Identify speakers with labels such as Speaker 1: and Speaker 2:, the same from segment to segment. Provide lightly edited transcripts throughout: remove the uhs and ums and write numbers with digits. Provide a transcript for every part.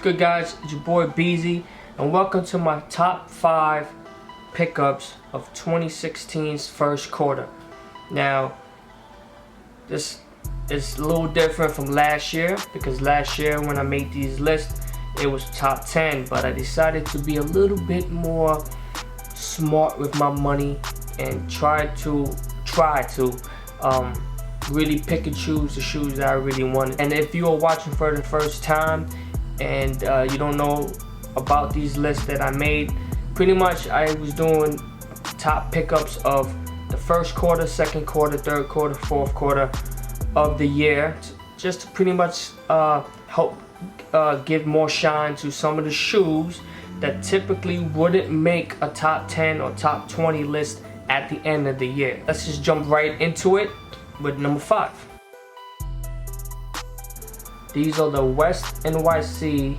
Speaker 1: good, guys? It's your boy Beezy, and welcome to my top 5 pickups of 2016's first quarter. Now, this is a little different from last year, because last year when I made these lists, it was top 10, but I decided to be a little bit more smart with my money and try to really pick and choose the shoes that I really wanted. And if you are watching for the first time and you don't know about these lists that I made, pretty much I was doing top pickups of the first quarter, second quarter, third quarter, fourth quarter of the year, just to pretty much help give more shine to some of the shoes that typically wouldn't make a top 10 or top 20 list at the end of the year. Let's just jump right into it with number 5. These are the West NYC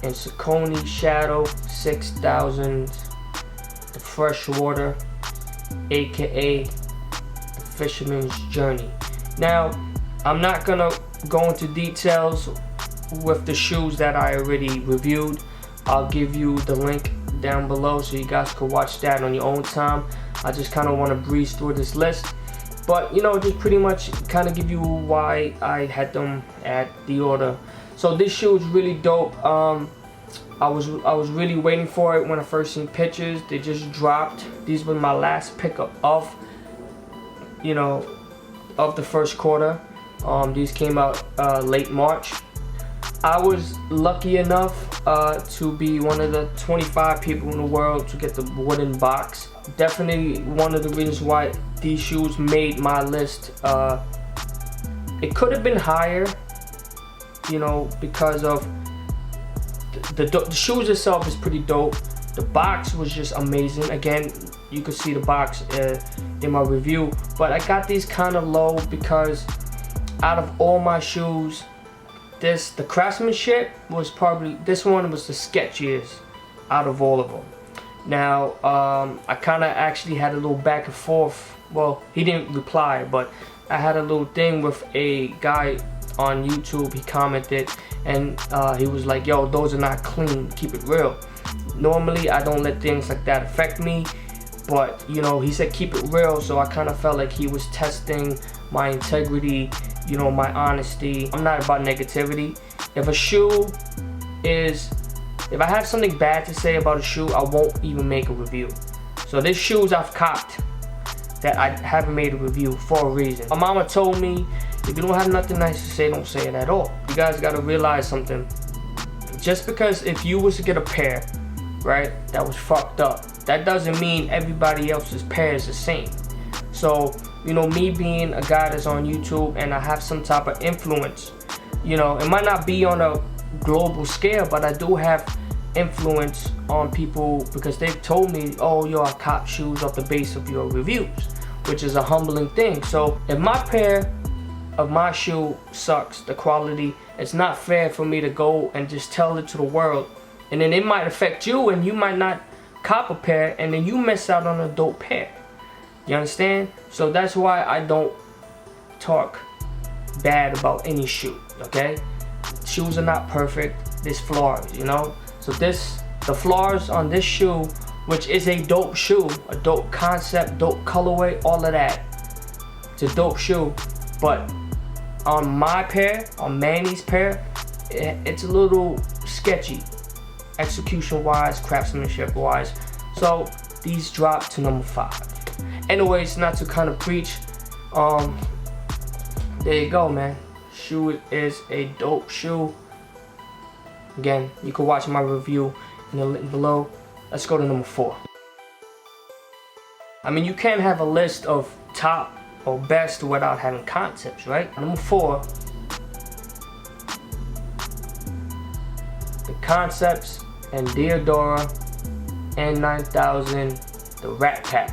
Speaker 1: and Saucony Shadow 6000, the Freshwater, aka the Fisherman's Journey. Now, I'm not gonna go into details with the shoes that I already reviewed. I'll give you the link down below so you guys can watch that on your own time. I just kind of want to breeze through this list, but you know, just pretty much kind of give you why I had them at the order. So this shoe is really dope. I was really waiting for it when I first seen pictures. They just dropped. These were my last pickup of the first quarter. These came out late March. I was lucky enough to be one of the 25 people in the world to get the wooden box. Definitely one of the reasons why these shoes made my list. It could have been higher, because of the shoes itself is pretty dope. The box was just amazing. Again, you can see the box in my review, but I got these kind of low because out of all my shoes, the craftsmanship was probably, this one was the sketchiest out of all of them. Now, I kind of actually had a little back and forth. Well, he didn't reply, but I had a little thing with a guy on YouTube. He commented and he was like, yo, those are not clean, keep it real. Normally, I don't let things like that affect me, but he said keep it real, so I kind of felt like he was testing my integrity, my honesty. I'm not about negativity. If I have something bad to say about a shoe, I won't even make a review. So there's shoes I've copped that I haven't made a review for a reason. My mama told me, if you don't have nothing nice to say, don't say it at all. You guys gotta realize something. Just because if you was to get a pair, right, that was fucked up, that doesn't mean everybody else's pair is the same. So, me being a guy that's on YouTube and I have some type of influence, it might not be on a global scale, but I do have influence on people because they've told me, oh, yo, I cop shoes off the base of your reviews, which is a humbling thing. So if my pair of my shoe sucks, the quality, it's not fair for me to go and just tell it to the world, and then it might affect you and you might not cop a pair, and then you miss out on a dope pair. You understand? So that's why I don't talk bad about any shoe, okay? Shoes are not perfect. There's flaws, So the flaws on this shoe, which is a dope shoe, a dope concept, dope colorway, all of that. It's a dope shoe, but on my pair, on Manny's pair, it's a little sketchy, execution-wise, craftsmanship-wise. So these drop to number 5. Anyways, not to kind of preach, there you go, man. Shoe is a dope shoe. Again, you can watch my review in the link below. Let's go to number 4. I mean, you can't have a list of top or best without having concepts, right? Number 4, the Concepts and Diodora N9000, the Ratpack,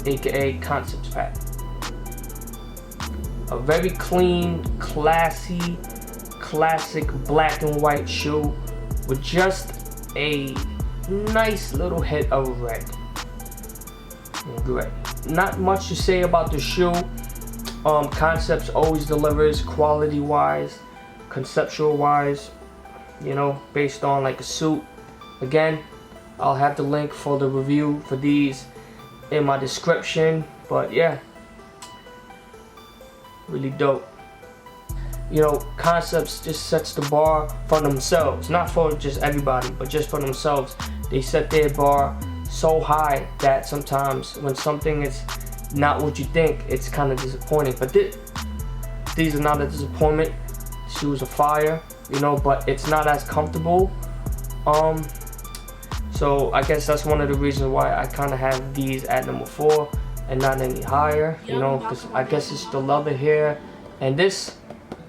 Speaker 1: aka Concepts Pack. A very clean, classy, classic black and white shoe with just a nice little hit of red. Great. Not much to say about the shoe. Concepts always delivers quality wise, conceptual wise. you know, based on like a suit. Again, I'll have the link for the review for these in my description. But yeah, really dope. You know, Concepts just sets the bar for themselves, not for just everybody, but just for themselves. They set their bar so high that sometimes when something is not what you think, it's kind of disappointing. But these are not a disappointment. Shoes are fire, you know, but it's not as comfortable. So I guess that's one of the reasons why I kind of have these at number 4 and not any higher, you know, because I guess it's the leather here, and this,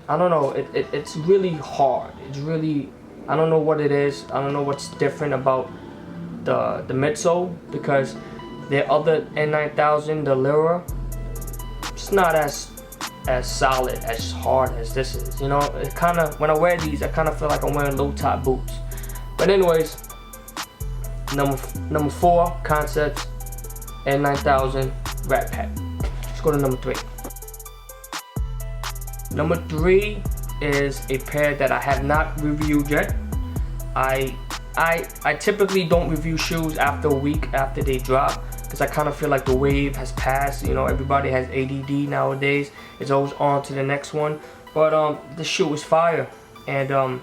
Speaker 1: I don't know, it's really hard. It's really, I don't know what it is. I don't know what's different about the midsole, because the other N9000, the Lyra, it's not as solid, as hard as this is, you know. It kind of, when I wear these, I kind of feel like I'm wearing low top boots. But anyways, number 4, Concepts, N9000, Ratpack. Let's go to number 3. Number 3 is a pair that I have not reviewed yet. I typically don't review shoes after a week after they drop, because I kind of feel like the wave has passed. You know, everybody has ADD nowadays. It's always on to the next one. But the shoe is fire, and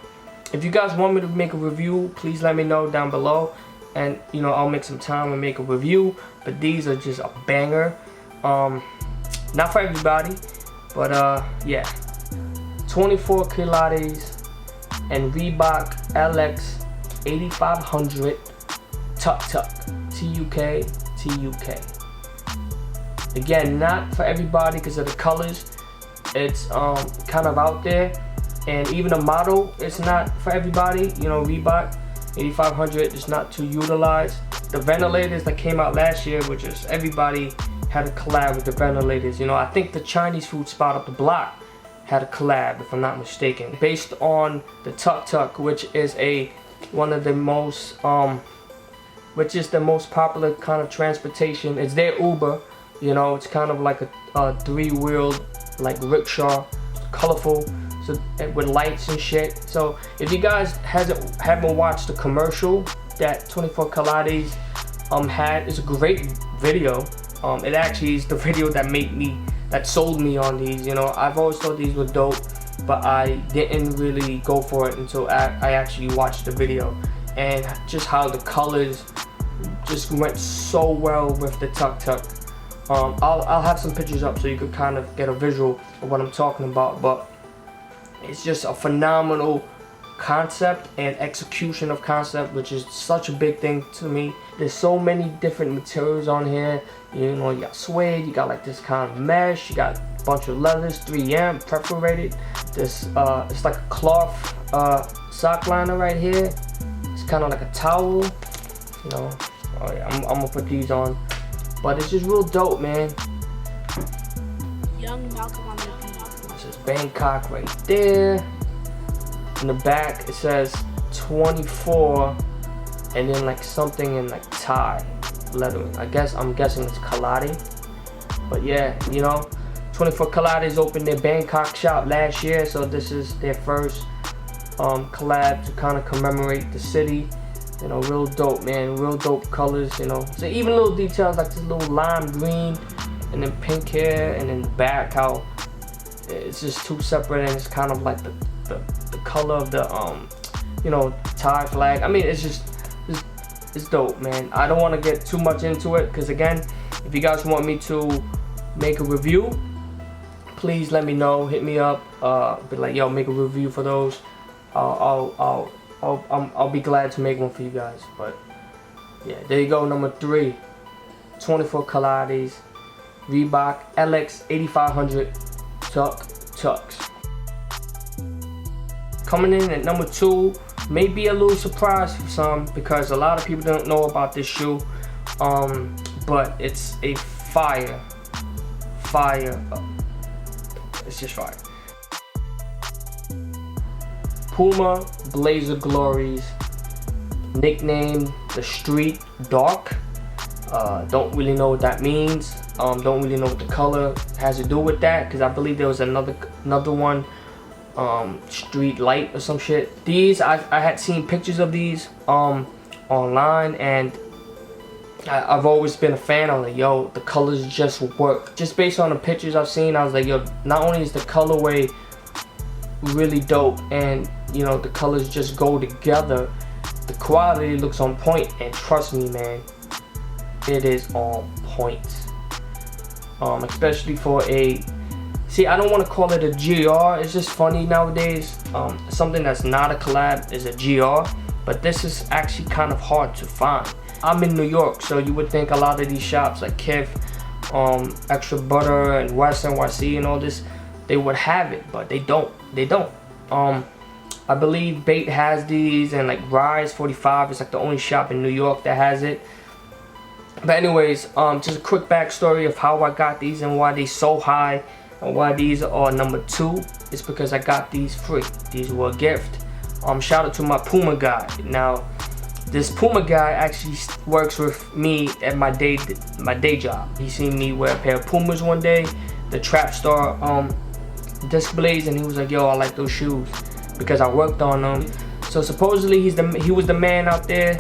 Speaker 1: if you guys want me to make a review, please let me know down below, and you know, I'll make some time and make a review. But these are just a banger. Not for everybody, but yeah, 24 Kilates and Reebok LX 8500 Tuk Tuk, TUK. Again, not for everybody because of the colors. It's kind of out there, and even the model, it's not for everybody. You know, Reebok 8500 is not too utilized. The ventilators that came out last year, which is everybody had a collab with the ventilators. You know, I think the Chinese food spot up the block had a collab, if I'm not mistaken, based on the Tuk Tuk, which is one of the most which is the most popular kind of transportation. It's their Uber, you know. It's kind of like a 3-wheeled like rickshaw, colorful, so with lights and shit. So if you guys haven't watched the commercial that 24 Kilates had, it's a great video. It actually is the video that sold me on these. You know, I've always thought these were dope, but I didn't really go for it until I actually watched the video, and just how the colors just went so well with the Tuk Tuk. I'll have some pictures up so you could kind of get a visual of what I'm talking about, but it's just a phenomenal concept and execution of concept, which is such a big thing to me. There's so many different materials on here. You know, you got suede, you got like this kind of mesh, you got a bunch of leathers, 3M, perforated. This it's like a cloth sock liner right here. It's kind of like a towel, you know. Oh yeah, I'm gonna put these on, but it's just real dope, man.
Speaker 2: Young Malcolm on the beat.
Speaker 1: This is Bangkok right there. In the back it says 24, and then like something in like Thai Letterman. I'm guessing it's Kaladi. But yeah, you know, 24 Kilates opened their Bangkok shop last year, so this is their first collab to kind of commemorate the city. You know, real dope, man. Real dope colors, you know. So even little details like this little lime green and then pink here, and then the back, how it's just two separate, and it's kind of like the color of the you know, Thai flag. I mean, it's dope, man. I don't want to get too much into it, because again, if you guys want me to make a review, please let me know. Hit me up. Be like, yo, make a review for those. I'll be glad to make one for you guys. But yeah, there you go. Number 3, 24 Kilates, Reebok LX 8500 Tuk Tuks. Coming in at number 2, may be a little surprise for some, because a lot of people don't know about this shoe, but it's a fire. It's just fire. Puma Blazer Glories, nicknamed the Street Dark. Don't really know what that means. Don't really know what the color has to do with that, because I believe there was another one street light or some shit. These I had seen pictures of these online, and I've always been a fan. I was like, yo, the colors just work. Just based on the pictures I've seen, I was like, yo, not only is the colorway really dope, and you know, the colors just go together, the quality looks on point, and trust me, man, it is on point. Especially for a, see, I don't want to call it a GR. It's just funny nowadays. Something that's not a collab is a GR, but this is actually kind of hard to find. I'm in New York, so you would think a lot of these shops like Kith, Extra Butter, and West NYC and all this, they would have it, but they don't. They don't. I believe Bait has these, and like Rise 45 is like the only shop in New York that has it. But anyways, just a quick backstory of how I got these and why they so high and why these are number 2. It's because I got these free. These were a gift. Shout out to my Puma guy. Now, this Puma guy actually works with me at my day job. He seen me wear a pair of Pumas one day, the Trap Star displays, and he was like, yo, I like those shoes because I worked on them. So supposedly he was the man out there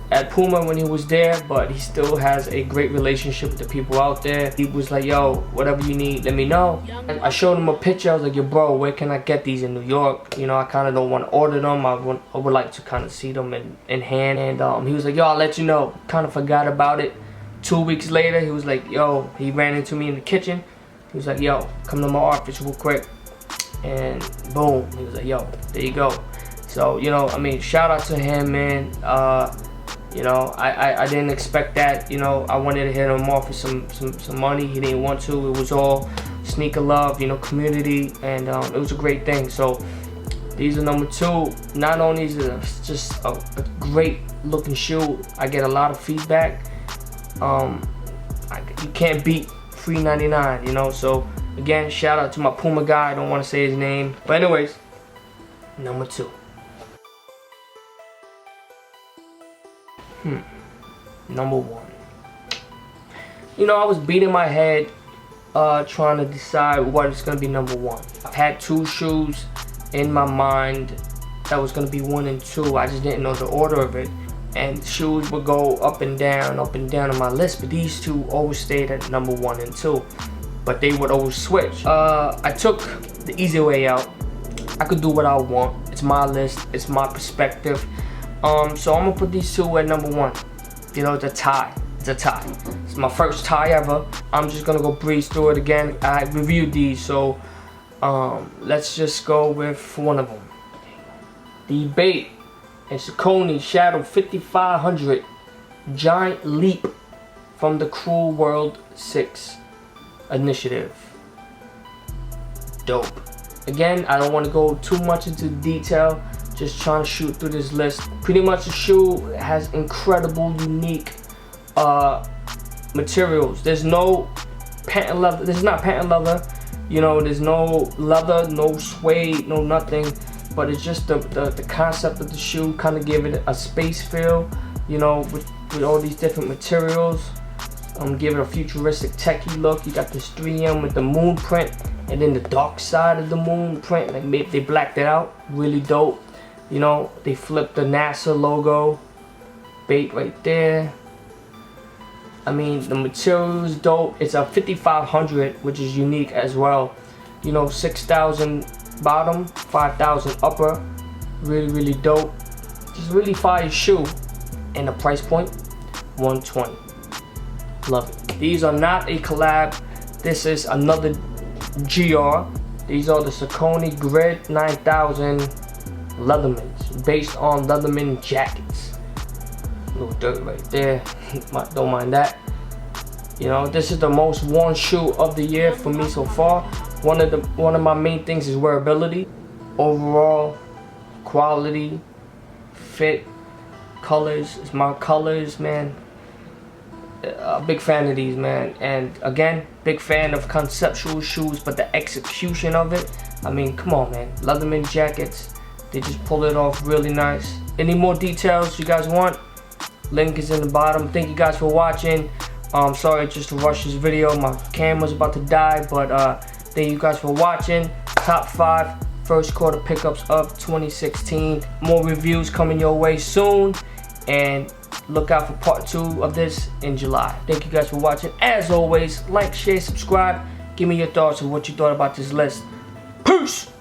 Speaker 1: at Puma when he was there, but he still has a great relationship with the people out there. He was like, yo, whatever you need, let me know. I showed him a picture. I was like, yo, bro, where can I get these in New York? You know, I kind of don't want to order them. I would like to kind of see them in hand. And he was like, yo, I'll let you know. Kind of forgot about it. 2 weeks later, he was like, yo, he ran into me in the kitchen. He was like, yo, come to my office real quick. And boom, he was like, yo, there you go. So, you know, I mean, shout out to him, man. You know, I didn't expect that. You know, I wanted to hit him off with some money. He didn't want to. It was all sneaker love, you know, community, and it was a great thing. So these are number 2. Not only is it just a great looking shoe, I get a lot of feedback. You can't beat $3.99, you know. So again, shout out to my Puma guy. I don't want to say his name, but anyways, number 2. Number 1. You know, I was beating my head trying to decide what is going to be number 1. I've had 2 shoes in my mind that was going to be 1 and 2. I just didn't know the order of it. And shoes would go up and down on my list. But these 2 always stayed at number 1 and 2. But they would always switch. I took the easy way out. I could do what I want. It's my list. It's my perspective. So I'm gonna put these 2 at number 1. You know, it's a tie. It's a tie. It's my first tie ever. I'm just gonna go breeze through it again. I reviewed these, so let's just go with one of them. The Bait and Saucony Shadow 5500 Giant Leap from the Cruel World 6 initiative. Dope. Again, I don't want to go too much into detail. Just trying to shoot through this list. Pretty much the shoe has incredible, unique materials. There's no patent leather. This is not patent leather. You know, there's no leather, no suede, no nothing. But it's just the concept of the shoe kind of give it a space feel. You know, with all these different materials. Give it a futuristic techie look. You got this 3M with the moon print, and then the dark side of the moon print. Like maybe they blacked it out. Really dope. You know, they flipped the NASA logo. Bait right there. I mean, the material is dope. It's a 5500, which is unique as well. You know, 6,000 bottom, 5,000 upper. Really, really dope. Just really fire shoe. And the price point, $120. Love it. These are not a collab. This is another GR. These are the Saucony Grid 9000 Lettermans, based on Letterman jackets. A little dirt right there. Don't mind that. You know, this is the most worn shoe of the year for me so far. One of my main things is wearability, overall quality, fit, colors. It's my colors, man. A big fan of these, man. And again, big fan of conceptual shoes, but the execution of it, I mean, come on, man. Letterman jackets, they just pull it off really nice. Any more details you guys want, link is in the bottom. Thank you guys for watching. Sorry just to rush this video, my camera's about to die, but thank you guys for watching. top 5 first quarter pickups of 2016. More reviews coming your way soon, and look out for part 2 of this in July. Thank you guys for watching. As always, like, share, subscribe. Give me your thoughts on what you thought about this list. Peace!